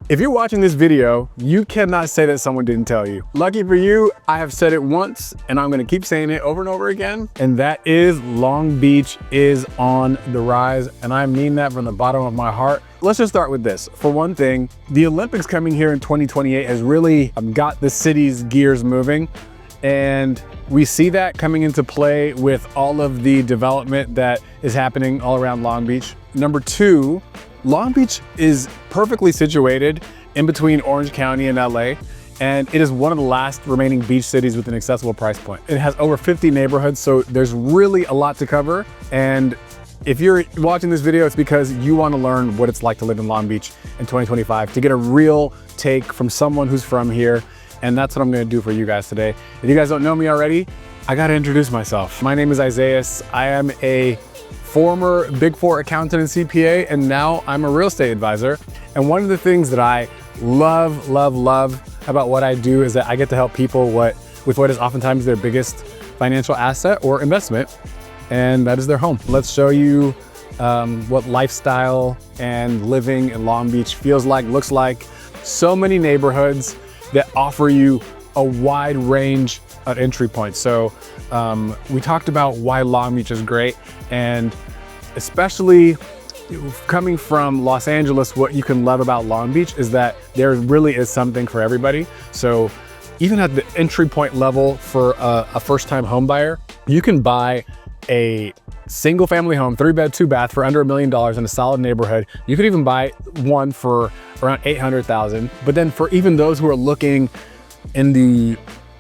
If you're watching this video, you cannot say that someone didn't tell you. Lucky for you, I have said it once and I'm gonna keep saying it over and over again. And that is Long Beach is on the rise. And I mean that from the bottom of my heart. Let's just start with this. For one thing, the Olympics coming here in 2028 has really got the city's gears moving. And we see that coming into play with all of the development that is happening all around Long Beach. Number two, Long Beach is perfectly situated in between Orange County and LA, and it is one of the last remaining beach cities with an accessible price point. It has over 50 neighborhoods, so there's really a lot to cover. And if you're watching this video, it's because you want to learn what it's like to live in Long Beach in 2025, to get a real take from someone who's from here. And that's what I'm going to do for you guys today. If you guys don't know me already, I got to introduce myself. My name is Isayas. I am a former Big Four accountant and CPA, and now I'm a real estate advisor. And one of the things that I love about what I do is that I get to help people with what is oftentimes their biggest financial asset or investment, and that is their home. Let's show you what lifestyle and living in Long Beach feels like, looks like. So many neighborhoods that offer you a wide range of entry points. So we talked about why Long Beach is great, and especially coming from Los Angeles, what you can love about Long Beach is that there really is something for everybody. So even at the entry point level for a first-time home buyer, you can buy a single family home, 3-bed, 2-bath for under $1 million in a solid neighborhood. You could even buy one for around $800,000. But then for even those who are looking in the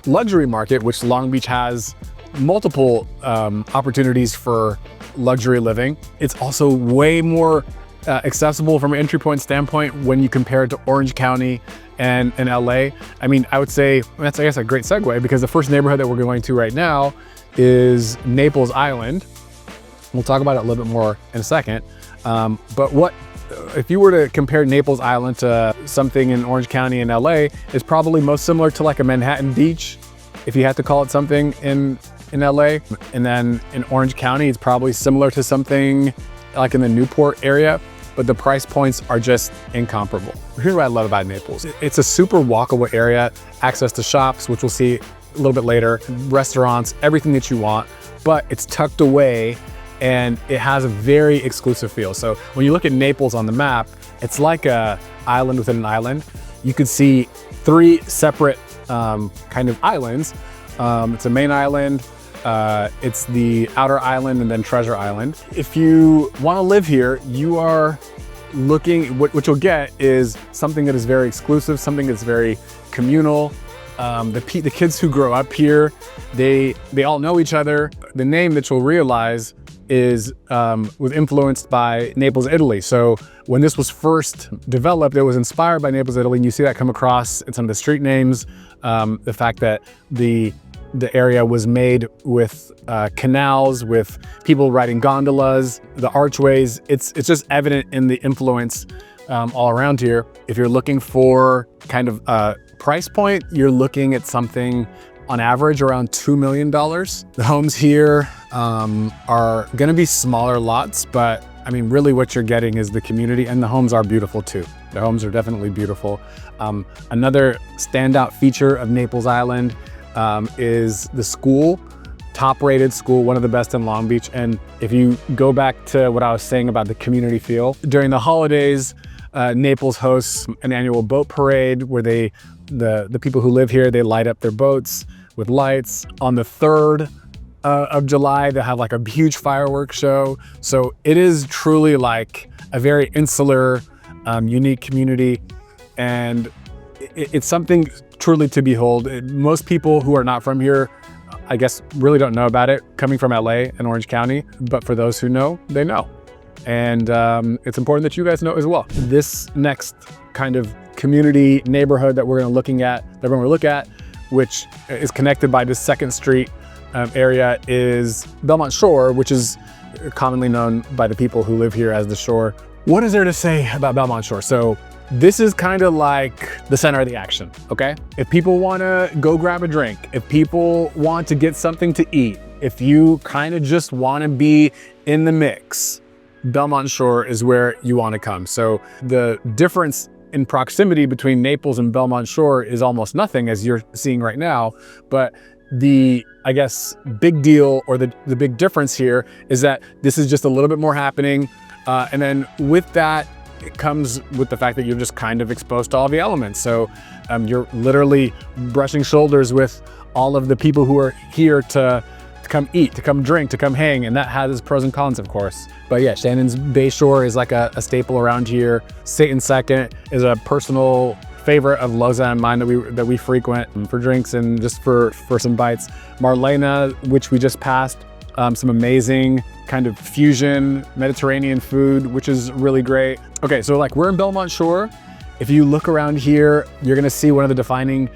luxury market, which Long Beach has multiple opportunities for luxury living, it's also way more accessible from an entry point standpoint when you compare it to Orange County and LA. I mean, I would say that's, I guess, a great segue, because the first neighborhood that we're going to right now is Naples Island. We'll talk about it a little bit more in a second. But if you were to compare Naples Island to something in Orange County and LA, it's probably most similar to like a Manhattan Beach, if you had to call it something in LA. And then in Orange County, it's probably similar to something like in the Newport area, but the price points are just incomparable. Here's what I love about Naples. It's a super walkable area, access to shops, which we'll see a little bit later, restaurants, everything that you want, but it's tucked away and it has a very exclusive feel. So when you look at Naples on the map, it's like a island within an island. You could see 3 separate kind of islands. It's a main island, it's the outer island, and then Treasure Island. If you want to live here, you are looking, what you'll get is something that is very exclusive, something that's very communal. The kids who grow up here, they all know each other. The name that you'll realize was influenced by Naples, Italy. So when this was first developed, it was inspired by Naples, Italy, and you see that come across in some of the street names. The fact that the area was made with canals, with people riding gondolas, the archways. It's just evident in the influence all around here. If you're looking for kind of a price point, you're looking at something on average around $2 million. The homes here are gonna be smaller lots, but I mean, really what you're getting is the community, and the homes are beautiful too. The homes are definitely beautiful. Another standout feature of Naples Island is the school, top-rated school, one of the best in Long Beach. And if you go back to what I was saying about the community feel, during the holidays, Naples hosts an annual boat parade where the people who live here, they light up their boats with lights. On the 3rd of July, they have like a huge fireworks show. So it is truly like a very insular, unique community. And it's something truly to behold. Most people who are not from here, I guess, really don't know about it, coming from LA and Orange County. But for those who know, they know. And it's important that you guys know as well. This next kind of community neighborhood that we're going to look at, which is connected by this 2nd Street area, is Belmont Shore, which is commonly known by the people who live here as the Shore. What is there to say about Belmont Shore? So this is kind of like the center of the action, okay? If people want to go grab a drink, if people want to get something to eat, if you kind of just want to be in the mix, Belmont Shore is where you want to come. So the difference in proximity between Naples and Belmont Shore is almost nothing, as you're seeing right now. But the, I guess, big deal, or the big difference here is that this is just a little bit more happening. And then with that, it comes with the fact that you're just kind of exposed to all the elements. So you're literally brushing shoulders with all of the people who are here to come eat, to come drink, to come hang, and that has its pros and cons, of course. But yeah, Shannon's Bay Shore is like a staple around here. Satan Second is a personal favorite of Loza and mine that we frequent for drinks and just for some bites. Marlena, which we just passed, some amazing kind of fusion Mediterranean food, which is really great. Okay, so like we're in Belmont Shore. If you look around here, you're gonna see one of the defining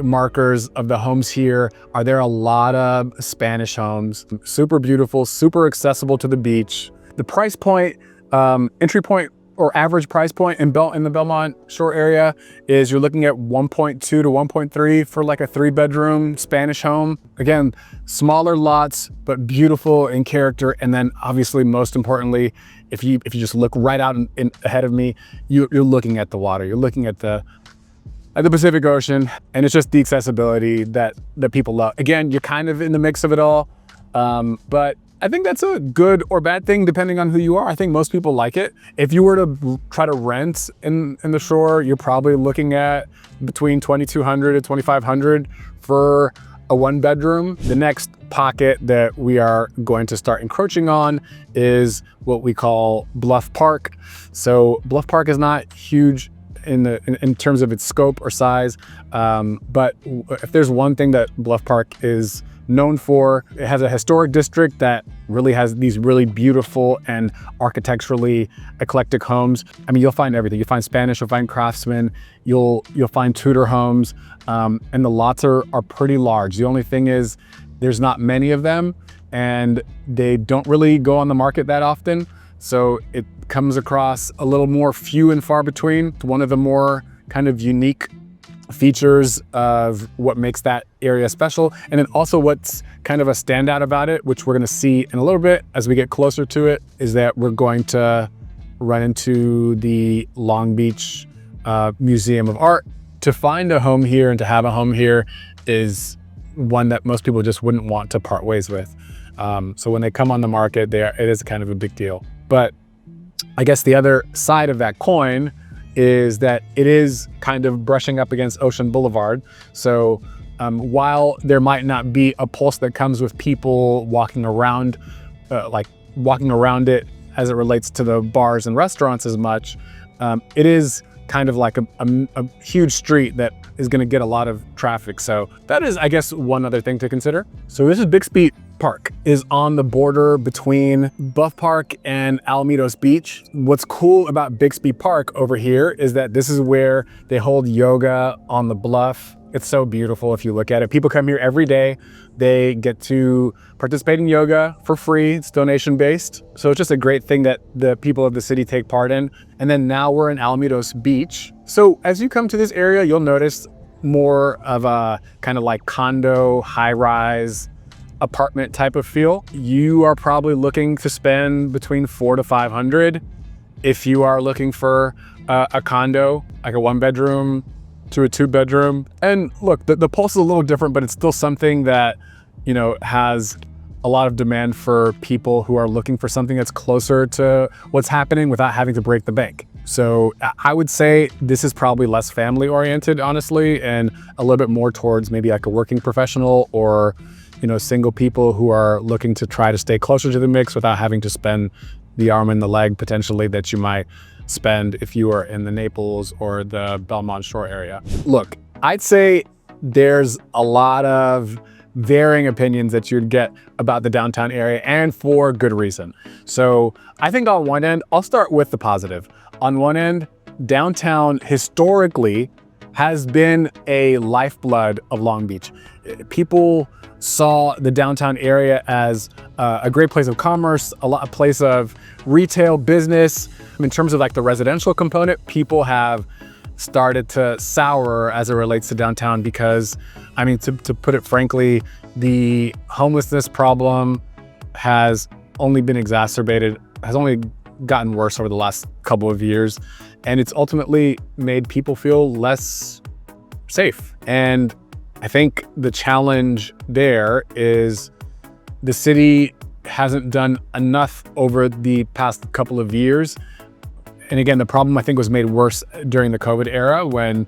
markers of the homes here are there a lot of Spanish homes, super beautiful, super accessible to the beach. The price point, entry point or average price point in the Belmont Shore area is you're looking at 1.2 to 1.3 for like a 3-bedroom Spanish home. Again, smaller lots, but beautiful in character. And then obviously, most importantly, if you just look right out ahead of me, you're looking at the water. You're looking at the Pacific Ocean, and it's just the accessibility that people love. Again, you're kind of in the mix of it all, but I think that's a good or bad thing depending on who you are. I think most people like it. If you were to try to rent in the Shore, you're probably looking at between $2,200 to $2,500 for a 1-bedroom. The next pocket that we are going to start encroaching on is what we call Bluff Park. So Bluff Park is not huge in terms of its scope or size, but if there's one thing that Bluff Park is known for, it has a historic district that really has these really beautiful and architecturally eclectic homes. I mean, you'll find everything. You'll find Spanish, you'll find craftsmen, you'll find Tudor homes, and the lots are pretty large. The only thing is there's not many of them, and they don't really go on the market that often. So it comes across a little more few and far between. One of the more kind of unique features of what makes that area special. And then also what's kind of a standout about it, which we're gonna see in a little bit as we get closer to it, is that we're going to run into the Long Beach Museum of Art. To find a home here and to have a home here is one that most people just wouldn't want to part ways with. So when they come on the market, it is kind of a big deal. But I guess the other side of that coin is that it is kind of brushing up against Ocean Boulevard. So while there might not be a pulse that comes with people walking around it as it relates to the bars and restaurants as much, it is kind of like a huge street that is gonna get a lot of traffic. So that is, I guess, one other thing to consider. So this is Bixby Park, is on the border between Bluff Park and Alamitos Beach. What's cool about Bixby Park over here is that this is where they hold yoga on the bluff. It's so beautiful if you look at it. People come here every day. They get to participate in yoga for free. It's donation based. So it's just a great thing that the people of the city take part in. And then now we're in Alamitos Beach. So as you come to this area, you'll notice more of a kind of like condo, high-rise, apartment type of feel. You are probably looking to spend between $400 to $500 if you are looking for a condo, like a 1-bedroom to a 2-bedroom. And look, the pulse is a little different, but it's still something that, you know, has a lot of demand for people who are looking for something that's closer to what's happening without having to break the bank. So I would say this is probably less family oriented, honestly, and a little bit more towards maybe like a working professional or, you know, single people who are looking to try to stay closer to the mix without having to spend the arm and the leg potentially that you might spend if you are in the Naples or the Belmont Shore area. Look, I'd say there's a lot of varying opinions that you'd get about the downtown area, and for good reason. So I think on one end, I'll start with the positive. On one end, downtown historically has been a lifeblood of Long Beach. People saw the downtown area as a great place of commerce, a place of retail business. In terms of like the residential component, people have started to sour as it relates to downtown because, I mean, to put it frankly, the homelessness problem has only been exacerbated, has only gotten worse over the last couple of years. and it's ultimately made people feel less safe. And I think the challenge there is the city hasn't done enough over the past couple of years. And again, the problem I think was made worse during the COVID era when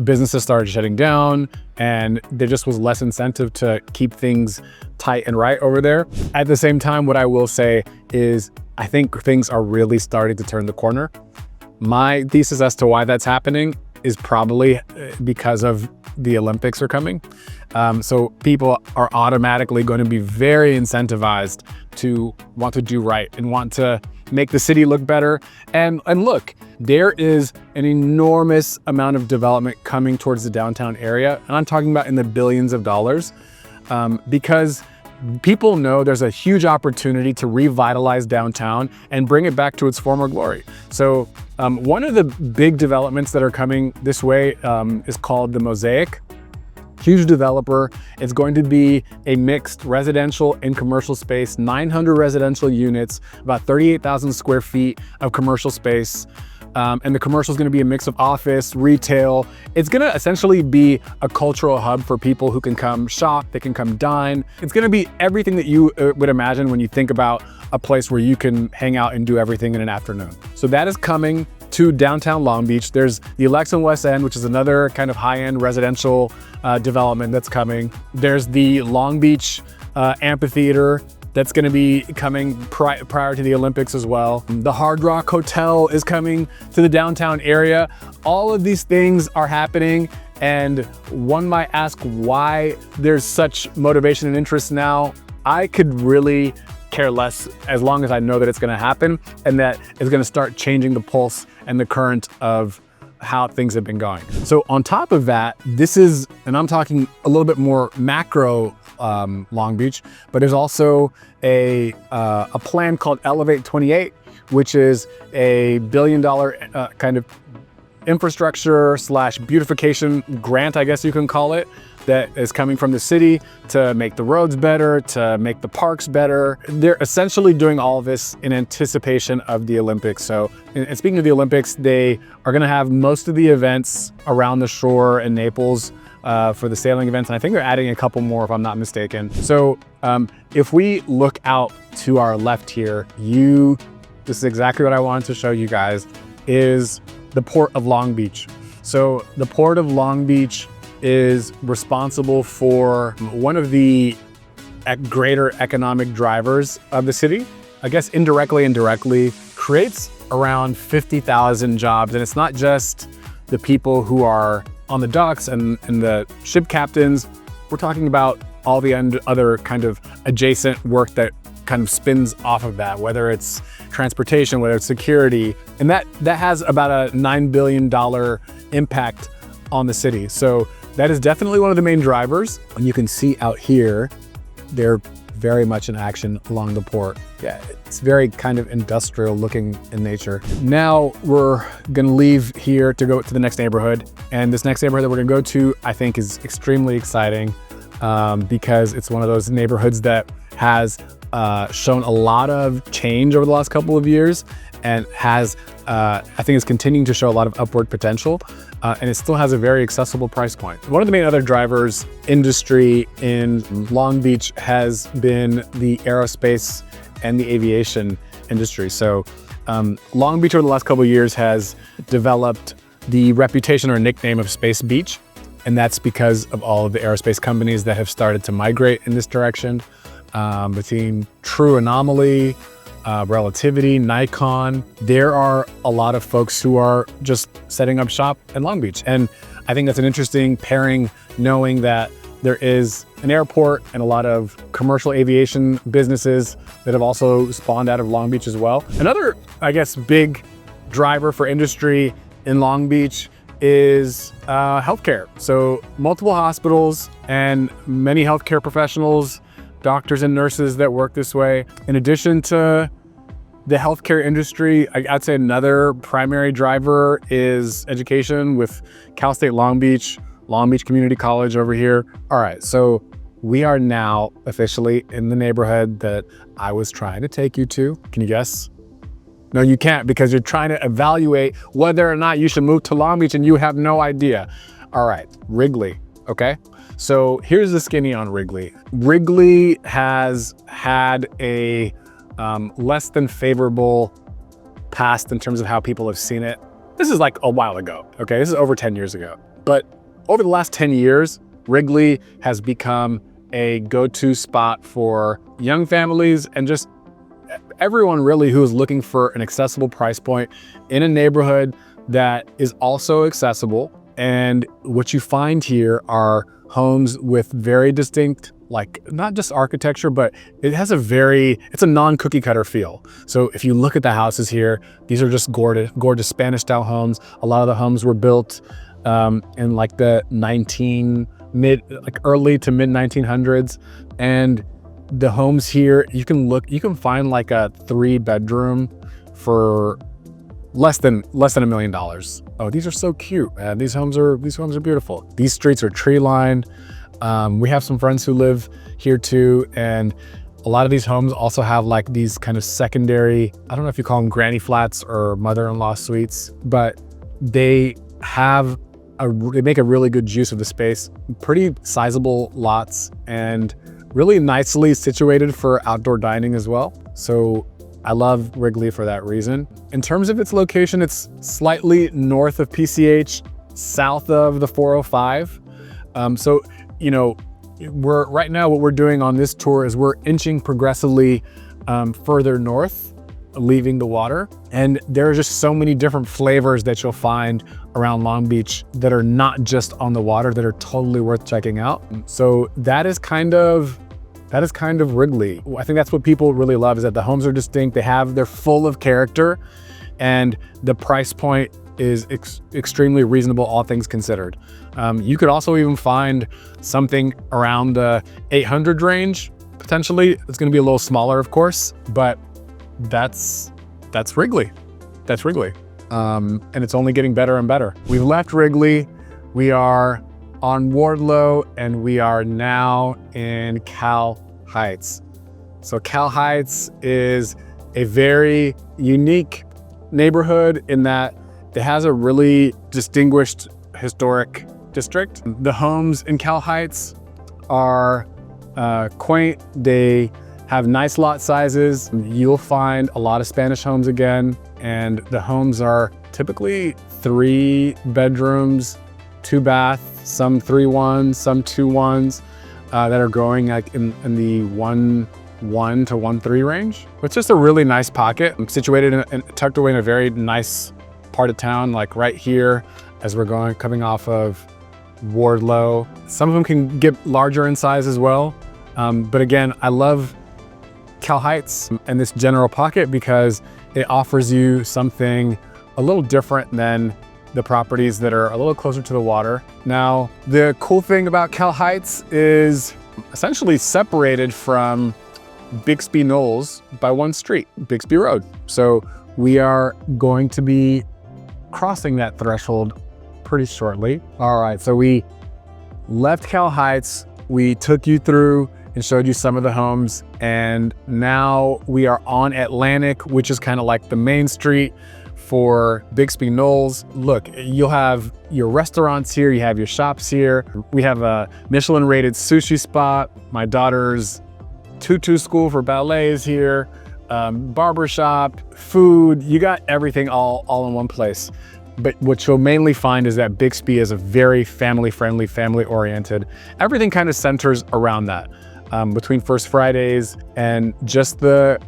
businesses started shutting down and there just was less incentive to keep things tight and right over there. At the same time, what I will say is I think things are really starting to turn the corner. My thesis as to why that's happening is probably because of the Olympics are coming. So people are automatically going to be very incentivized to want to do right and want to make the city look better. And look, there is an enormous amount of development coming towards the downtown area. And I'm talking about in the billions of dollars, because people know there's a huge opportunity to revitalize downtown and bring it back to its former glory. So one of the big developments that are coming this way is called the Mosaic. Huge developer. It's going to be a mixed residential and commercial space, 900 residential units, about 38,000 square feet of commercial space. And the commercial is going to be a mix of office, retail. It's going to essentially be a cultural hub for people who can come shop, they can come dine. It's going to be everything that you would imagine when you think about a place where you can hang out and do everything in an afternoon. So that is coming to downtown Long Beach. There's the Alexa West End, which is another kind of high-end residential development that's coming. There's the Long Beach Amphitheater that's going to be coming prior to the Olympics as well. The Hard Rock Hotel is coming to the downtown area. All of these things are happening, and one might ask why there's such motivation and interest now. I could really care less as long as I know that it's going to happen and that it's going to start changing the pulse and the current of how things have been going. So on top of that, this is, and I'm talking a little bit more macro Long Beach, but there's also a plan called Elevate 28, which is a $1 billion kind of infrastructure / beautification grant, I guess you can call it, that is coming from the city to make the roads better, to make the parks better. They're essentially doing all of this in anticipation of the Olympics. So, and speaking of the Olympics, they are gonna have most of the events around the shore in Naples for the sailing events. And I think they're adding a couple more if I'm not mistaken. So if we look out to our left here, this is exactly what I wanted to show you guys, is the Port of Long Beach. So the Port of Long Beach is responsible for one of the greater economic drivers of the city. I guess indirectly and directly creates around 50,000 jobs. And it's not just the people who are on the docks and the ship captains. We're talking about all the other kind of adjacent work that kind of spins off of that, whether it's transportation, whether it's security. And that has about a $9 billion impact on the city. So that is definitely one of the main drivers. And you can see out here, they're very much in action along the port. Yeah, it's very kind of industrial looking in nature. Now we're gonna leave here to go to the next neighborhood. And this next neighborhood that we're gonna go to, I think is extremely exciting because it's one of those neighborhoods that has shown a lot of change over the last couple of years and has, I think is continuing to show a lot of upward potential. And it still has a very accessible price point. One of the main other drivers industry in Long Beach has been the aerospace and the aviation industry. So Long Beach over the last couple of years has developed the reputation or nickname of Space Beach. And that's because of all of the aerospace companies that have started to migrate in this direction, between True Anomaly, Relativity, Nikon. There are a lot of folks who are just setting up shop in Long Beach. And I think that's an interesting pairing, knowing that there is an airport and a lot of commercial aviation businesses that have also spawned out of Long Beach as well. Another, I guess, big driver for industry in Long Beach is healthcare. So multiple hospitals and many healthcare professionals, doctors and nurses that work this way. In addition to the healthcare industry, I'd say another primary driver is education with Cal State Long Beach Community College over here. All right, so we are now officially in the neighborhood that I was trying to take you to. Can you guess No, you can't, because you're trying to evaluate whether or not you should move to Long Beach and you have no idea. All right, Wrigley, okay? So here's the skinny on Wrigley. Wrigley has had a less than favorable past in terms of how people have seen it. This is like a while ago, okay? This is over 10 years ago. But over the last 10 years, Wrigley has become a go-to spot for young families and just everyone really who is looking for an accessible price point in a neighborhood that is also accessible. And what you find here are homes with very distinct, like not just architecture, but it has it's a non-cookie cutter feel. So if you look at the houses here, these are just gorgeous Spanish style homes. A lot of the homes were built in like the early to mid 1900s. And the homes here, you can find like a 3-bedroom for less than $1 million. Oh, these are so cute, man. These homes are beautiful. These streets are tree lined. We have some friends who live here too, and a lot of these homes also have like these kind of secondary, I don't know if you call them granny flats or mother-in-law suites, but they make a really good use of the space. Pretty sizable lots and really nicely situated for outdoor dining as well. So I love Wrigley for that reason. In terms of its location, it's slightly north of PCH, south of the 405. So, you know, right now what we're doing on this tour is we're inching progressively further north, leaving the water. And there are just so many different flavors that you'll find around Long Beach that are not just on the water, that are totally worth checking out. So that is kind of Wrigley. I think that's what people really love, is that the homes are distinct, they're full of character, and the price point is extremely reasonable, all things considered. You could also even find something around the 800 range, potentially. It's gonna be a little smaller, of course, but that's Wrigley. That's Wrigley. And it's only getting better and better. We've left Wrigley. We are on Wardlow, and we are now in Cal Heights. So Cal Heights is a very unique neighborhood in that it has a really distinguished historic district. The homes in Cal Heights are quaint. They have nice lot sizes. You'll find a lot of Spanish homes again, and the homes are typically 3 bedrooms, 2 bath, some 3-1s, some 2-1s that are going like in the 1-1 to 1-3 range. It's just a really nice pocket. I'm situated and tucked away in a very nice part of town, like right here as we're coming off of Wardlow. Some of them can get larger in size as well. But again, I love Cal Heights and this general pocket because it offers you something a little different than the properties that are a little closer to the water. Now, the cool thing about Cal Heights is essentially separated from Bixby Knolls by one street, Bixby Road. So we are going to be crossing that threshold pretty shortly. All right, so we left Cal Heights, we took you through and showed you some of the homes, and now we are on Atlantic, which is kind of like the main street for Bixby Knolls. Look, you'll have your restaurants here, you have your shops here. We have a Michelin rated sushi spot. My daughter's tutu school for ballet is here, barbershop, food, you got everything all in one place. But what you'll mainly find is that Bixby is a very family-friendly, family-oriented. Everything kind of centers around that. Between First Fridays and just the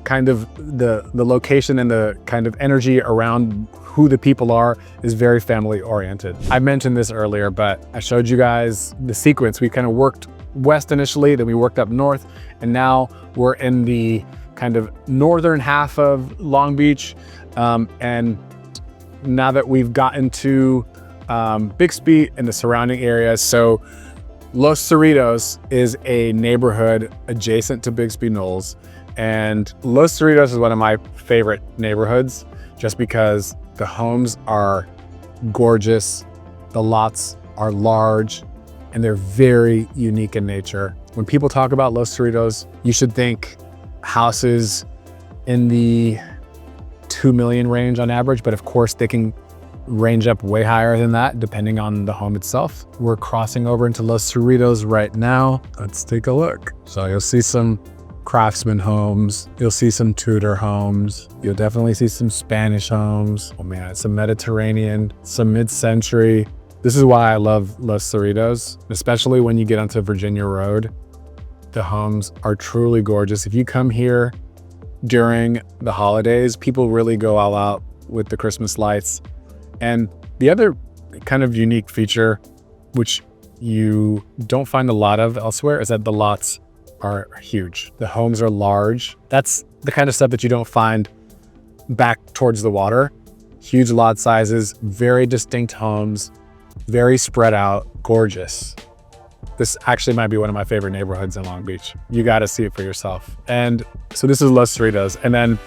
kind of the location and the kind of energy around who the people are is very family oriented. I mentioned this earlier, but I showed you guys the sequence. We kind of worked west initially, then we worked up north, and now we're in the kind of northern half of Long Beach. And now that we've gotten to Bixby and the surrounding areas, so Los Cerritos is a neighborhood adjacent to Bixby Knolls. And Los Cerritos is one of my favorite neighborhoods just because the homes are gorgeous, the lots are large, and they're very unique in nature. When people talk about Los Cerritos, you should think houses in the 2 million range on average, but of course they can range up way higher than that depending on the home itself. We're crossing over into Los Cerritos right now. Let's take a look. So you'll see some craftsman homes, you'll see some Tudor homes, you'll definitely see some Spanish homes. Oh man, some Mediterranean, some mid-century. This is why I love Los Cerritos, especially when you get onto Virginia Road. The homes are truly gorgeous. If you come here during the holidays, people really go all out with the Christmas lights. And the other kind of unique feature, which you don't find a lot of elsewhere, is that the lots are huge. The homes are large. That's the kind of stuff that you don't find back towards the water. Huge lot sizes, very distinct homes, very spread out, gorgeous. This actually might be one of my favorite neighborhoods in Long Beach. You got to see it for yourself. And so this is Los Cerritos. And then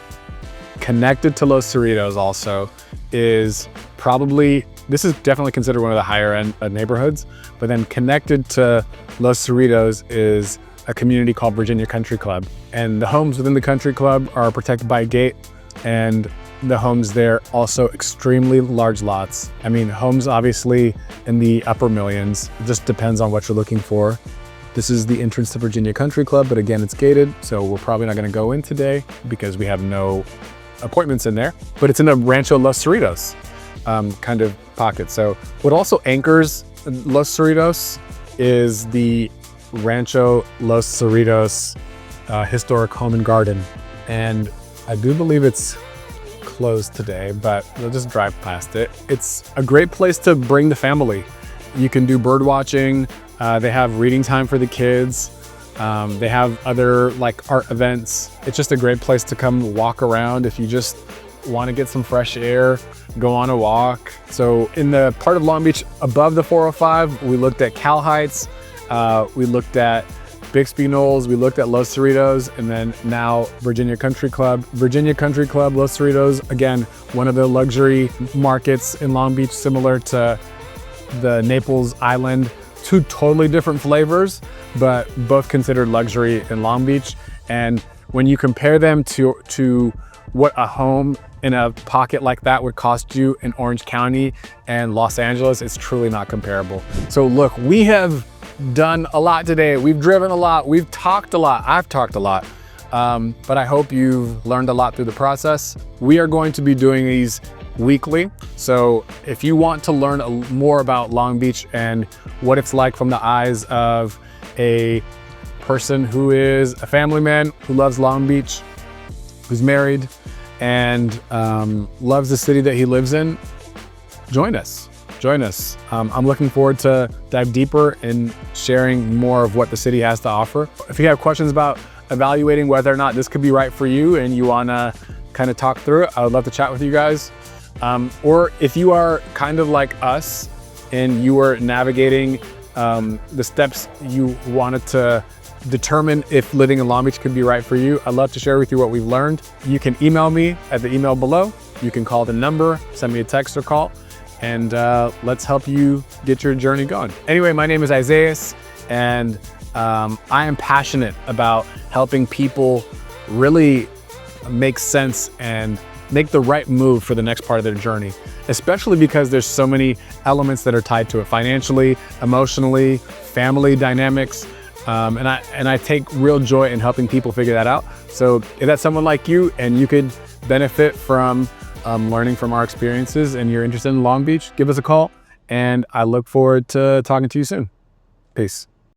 connected to Los Cerritos also is probably, this is definitely considered one of the higher end neighborhoods, but then connected to Los Cerritos is a community called Virginia Country Club. And the homes within the country club are protected by a gate, and the homes there also extremely large lots. I mean, homes obviously in the upper millions. It just depends on what you're looking for. This is the entrance to Virginia Country Club, but again, it's gated, so we're probably not gonna go in today because we have no appointments in there, but it's in a Rancho Los Cerritos kind of pocket. So what also anchors Los Cerritos is the Rancho Los Cerritos Historic Home and Garden. And I do believe it's closed today, but we'll just drive past it. It's a great place to bring the family. You can do bird watching. They have reading time for the kids. They have other like art events. It's just a great place to come walk around if you just want to get some fresh air, go on a walk. So in the part of Long Beach above the 405, we looked at Cal Heights, we looked at Bixby Knolls, we looked at Los Cerritos, and then now Virginia Country Club. Virginia Country Club, Los Cerritos, again, one of the luxury markets in Long Beach, similar to the Naples Island. Two totally different flavors, but both considered luxury in Long Beach. And when you compare them to what a home in a pocket like that would cost you in Orange County and Los Angeles, it's truly not comparable. So look, we have done a lot today. We've driven a lot, we've talked a lot, I've talked a lot, but I hope you've learned a lot through the process. We are going to be doing these weekly. So if you want to learn more about Long Beach and what it's like from the eyes of a person who is a family man who loves Long Beach, who's married and loves the city that he lives in, join us. I'm looking forward to dive deeper in sharing more of what the city has to offer. If you have questions about evaluating whether or not this could be right for you and you wanna kind of talk through it, I would love to chat with you guys. Or if you are kind of like us and you are navigating the steps you wanted to determine if living in Long Beach could be right for you, I'd love to share with you what we've learned. You can email me at the email below. You can call the number, send me a text or call, and let's help you get your journey going. Anyway, my name is Isayas, and I am passionate about helping people really make sense and make the right move for the next part of their journey, especially because there's so many elements that are tied to it financially, emotionally, family dynamics. And I take real joy in helping people figure that out. So if that's someone like you and you could benefit from learning from our experiences and you're interested in Long Beach, give us a call, and I look forward to talking to you soon. Peace.